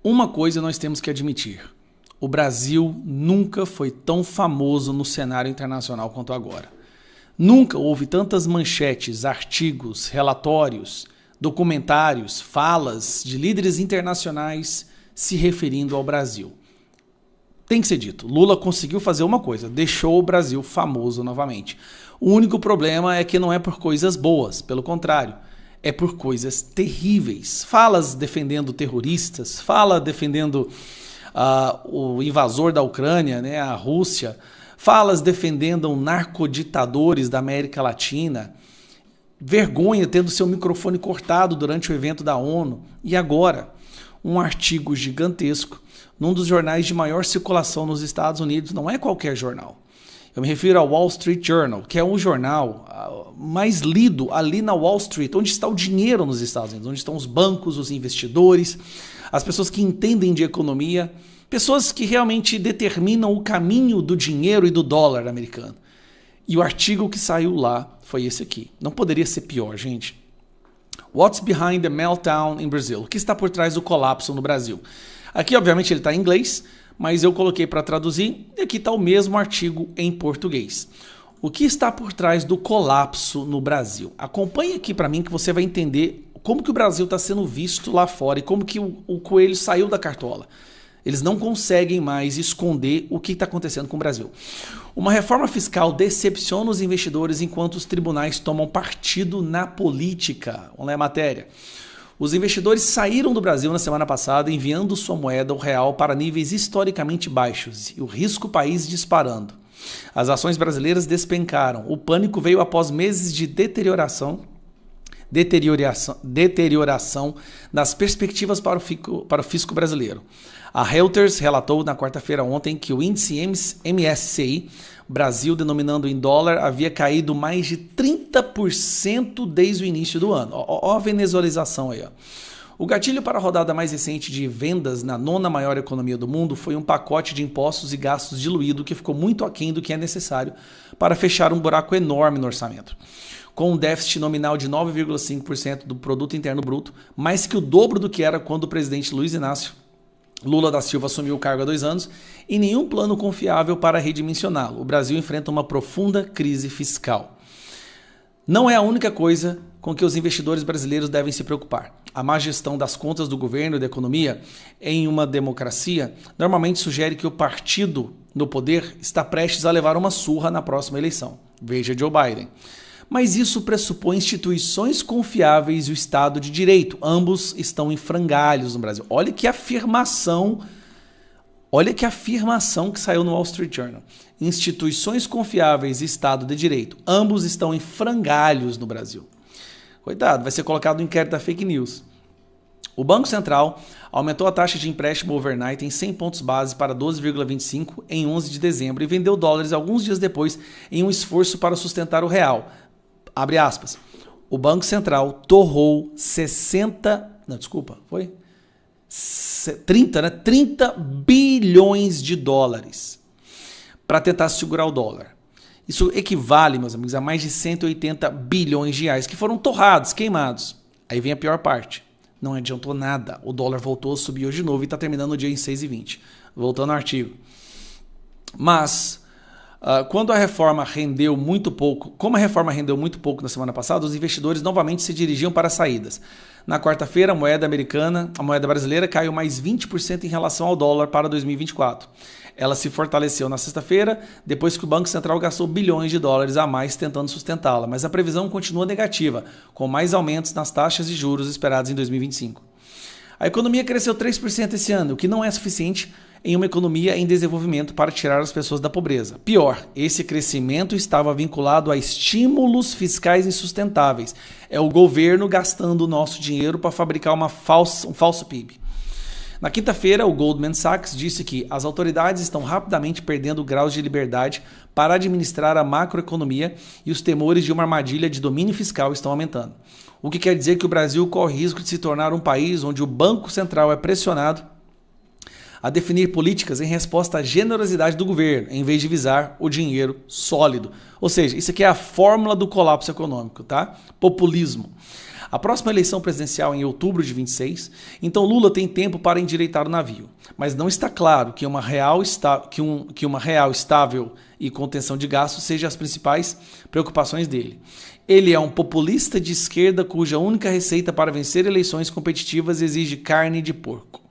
Uma coisa nós temos que admitir: o Brasil nunca foi tão famoso no cenário internacional quanto agora. Nunca houve tantas manchetes, artigos, relatórios, documentários, falas de líderes internacionais se referindo ao Brasil. Tem que ser dito, Lula conseguiu fazer uma coisa: deixou o Brasil famoso novamente. O único problema é que não é por coisas boas, pelo contrário, é por coisas terríveis. Falas defendendo terroristas, fala defendendo o invasor da Ucrânia, né, a Rússia, falas defendendo narcoditadores da América Latina, vergonha tendo seu microfone cortado durante o evento da ONU, e agora um artigo gigantesco num dos jornais de maior circulação nos Estados Unidos. Não é qualquer jornal. Eu me refiro ao Wall Street Journal, que é o jornal mais lido ali na Wall Street, onde está o dinheiro nos Estados Unidos, onde estão os bancos, os investidores, as pessoas que entendem de economia, pessoas que realmente determinam o caminho do dinheiro e do dólar americano. E o artigo que saiu lá foi esse aqui. Não poderia ser pior, gente. What's behind the meltdown in Brazil? O que está por trás do colapso no Brasil? Aqui, obviamente, ele está em inglês, mas eu coloquei para traduzir e aqui está o mesmo artigo em português. O que está por trás do colapso no Brasil? Acompanhe aqui para mim que você vai entender como que o Brasil está sendo visto lá fora e como que o coelho saiu da cartola. Eles não conseguem mais esconder o que está acontecendo com o Brasil. Uma reforma fiscal decepciona os investidores enquanto os tribunais tomam partido na política. Vamos ler a matéria. Os investidores saíram do Brasil na semana passada enviando sua moeda, o real, para níveis historicamente baixos e o risco país disparando. As ações brasileiras despencaram. O pânico veio após meses de deterioração das perspectivas para o fisco brasileiro. A Reuters relatou na quarta-feira ontem que o índice MSCI Brasil, denominando em dólar, havia caído mais de 30% desde o início do ano. Ó a venezuelização aí. Ó. O gatilho para a rodada mais recente de vendas na nona maior economia do mundo foi um pacote de impostos e gastos diluído que ficou muito aquém do que é necessário para fechar um buraco enorme no orçamento. Com um déficit nominal de 9,5% do produto interno bruto, mais que o dobro do que era quando o presidente Luiz Inácio Lula da Silva assumiu o cargo há 2 anos, e nenhum plano confiável para redimensioná-lo. O Brasil enfrenta uma profunda crise fiscal. Não é a única coisa com que os investidores brasileiros devem se preocupar. A má gestão das contas do governo e da economia em uma democracia normalmente sugere que o partido no poder está prestes a levar uma surra na próxima eleição. Veja Joe Biden. Mas isso pressupõe instituições confiáveis e o Estado de Direito. Ambos estão em frangalhos no Brasil. Olha que afirmação que saiu no Wall Street Journal. Instituições confiáveis e Estado de Direito. Ambos estão em frangalhos no Brasil. Cuidado, vai ser colocado no inquérito da fake news. O Banco Central aumentou a taxa de empréstimo overnight em 100 pontos base para 12,25 em 11 de dezembro e vendeu dólares alguns dias depois em um esforço para sustentar o real. Abre aspas. O Banco Central torrou 30 bilhões de dólares para tentar segurar o dólar. Isso equivale, meus amigos, a mais de 180 bilhões de reais que foram torrados, queimados. Aí vem a pior parte. Não adiantou nada. O dólar voltou, subiu de novo e está terminando o dia em 6,20. Voltando ao artigo. Mas quando a reforma rendeu muito pouco, como a reforma rendeu muito pouco na semana passada, os investidores novamente se dirigiam para as saídas. Na quarta-feira, a moeda brasileira caiu mais 20% em relação ao dólar para 2024. Ela se fortaleceu na sexta-feira, depois que o Banco Central gastou bilhões de dólares a mais tentando sustentá-la, mas a previsão continua negativa, com mais aumentos nas taxas de juros esperados em 2025. A economia cresceu 3% esse ano, o que não é suficiente em uma economia em desenvolvimento para tirar as pessoas da pobreza. Pior, esse crescimento estava vinculado a estímulos fiscais insustentáveis. É o governo gastando o nosso dinheiro para fabricar um falso PIB. Na quinta-feira, o Goldman Sachs disse que as autoridades estão rapidamente perdendo graus de liberdade para administrar a macroeconomia e os temores de uma armadilha de domínio fiscal estão aumentando. O que quer dizer que o Brasil corre risco de se tornar um país onde o Banco Central é pressionado a definir políticas em resposta à generosidade do governo, em vez de visar o dinheiro sólido. Ou seja, isso aqui é a fórmula do colapso econômico, tá? Populismo. A próxima eleição presidencial é em outubro de 26, então Lula tem tempo para endireitar o navio. Mas não está claro que uma real estável e contenção de gastos sejam as principais preocupações dele. Ele é um populista de esquerda cuja única receita para vencer eleições competitivas exige carne de porco.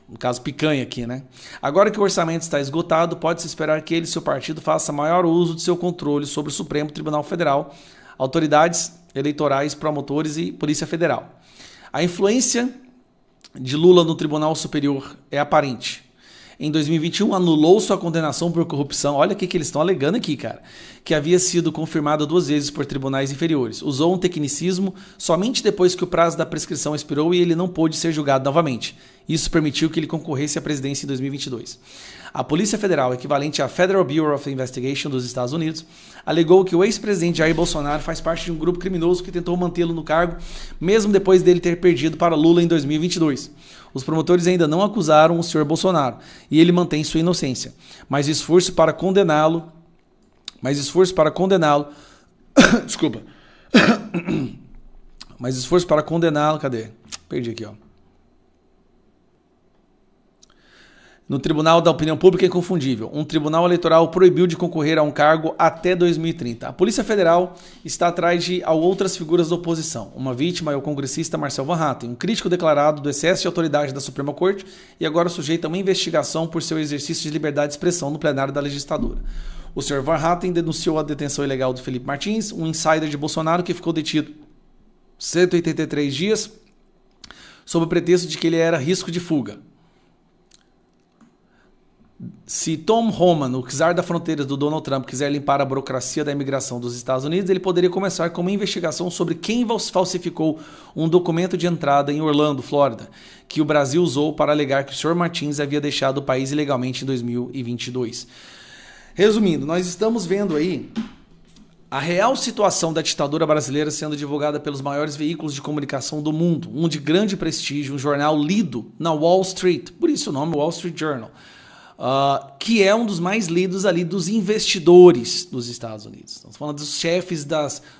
No caso, picanha aqui, né? Agora que o orçamento está esgotado, pode-se esperar que ele e seu partido façam maior uso de seu controle sobre o Supremo Tribunal Federal, autoridades eleitorais, promotores e Polícia Federal. A influência de Lula no Tribunal Superior é aparente. Em 2021, anulou sua condenação por corrupção. Olha o que eles estão alegando aqui, cara. Que havia sido confirmada 2 vezes por tribunais inferiores. Usou um tecnicismo somente depois que o prazo da prescrição expirou e ele não pôde ser julgado novamente. Isso permitiu que ele concorresse à presidência em 2022. A Polícia Federal, equivalente à Federal Bureau of Investigation dos Estados Unidos, alegou que o ex-presidente Jair Bolsonaro faz parte de um grupo criminoso que tentou mantê-lo no cargo, mesmo depois dele ter perdido para Lula em 2022. Os promotores ainda não acusaram o senhor Bolsonaro e ele mantém sua inocência, mas esforço para condená-lo, desculpa, mas esforço para condená-lo, cadê? Perdi aqui, ó. No Tribunal da Opinião Pública é inconfundível. Um tribunal eleitoral proibiu de concorrer a um cargo até 2030. A Polícia Federal está atrás de outras figuras da oposição. Uma vítima é o congressista Marcel Van Hatten, um crítico declarado do excesso de autoridade da Suprema Corte e agora sujeito a uma investigação por seu exercício de liberdade de expressão no plenário da legislatura. O Sr. Van Hatten denunciou a detenção ilegal do Felipe Martins, um insider de Bolsonaro que ficou detido 183 dias sob o pretexto de que ele era risco de fuga. Se Tom Homan, o czar da fronteira do Donald Trump, quiser limpar a burocracia da imigração dos Estados Unidos, ele poderia começar com uma investigação sobre quem falsificou um documento de entrada em Orlando, Flórida, que o Brasil usou para alegar que o Sr. Martins havia deixado o país ilegalmente em 2022. Resumindo, nós estamos vendo aí a real situação da ditadura brasileira sendo divulgada pelos maiores veículos de comunicação do mundo, um de grande prestígio, um jornal lido na Wall Street, por isso o nome Wall Street Journal, que é um dos mais lidos ali dos investidores dos Estados Unidos. Estamos falando dos chefes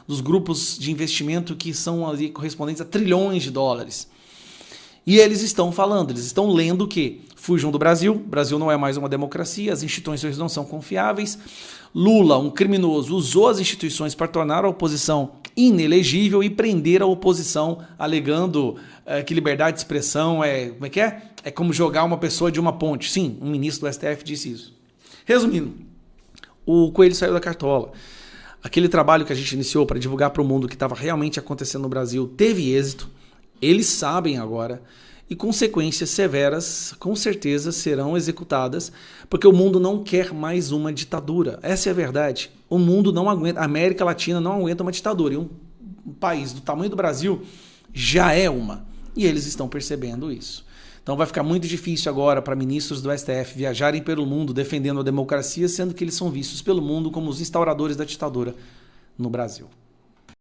dos grupos de investimento que são ali correspondentes a trilhões de dólares. E eles estão falando, eles estão lendo que fujam do Brasil, o Brasil não é mais uma democracia, as instituições não são confiáveis, Lula, um criminoso, usou as instituições para tornar a oposição inelegível e prender a oposição, alegando que liberdade de expressão é como jogar uma pessoa de uma ponte. Sim, um ministro do STF disse isso. Resumindo, o Coelho saiu da cartola. Aquele trabalho que a gente iniciou para divulgar para o mundo o que estava realmente acontecendo no Brasil teve êxito. Eles sabem agora e consequências severas com certeza serão executadas, porque o mundo não quer mais uma ditadura. Essa é a verdade. O mundo não aguenta, a América Latina não aguenta uma ditadura. E um país do tamanho do Brasil já é uma. E eles estão percebendo isso. Então vai ficar muito difícil agora para ministros do STF viajarem pelo mundo defendendo a democracia, sendo que eles são vistos pelo mundo como os instauradores da ditadura no Brasil.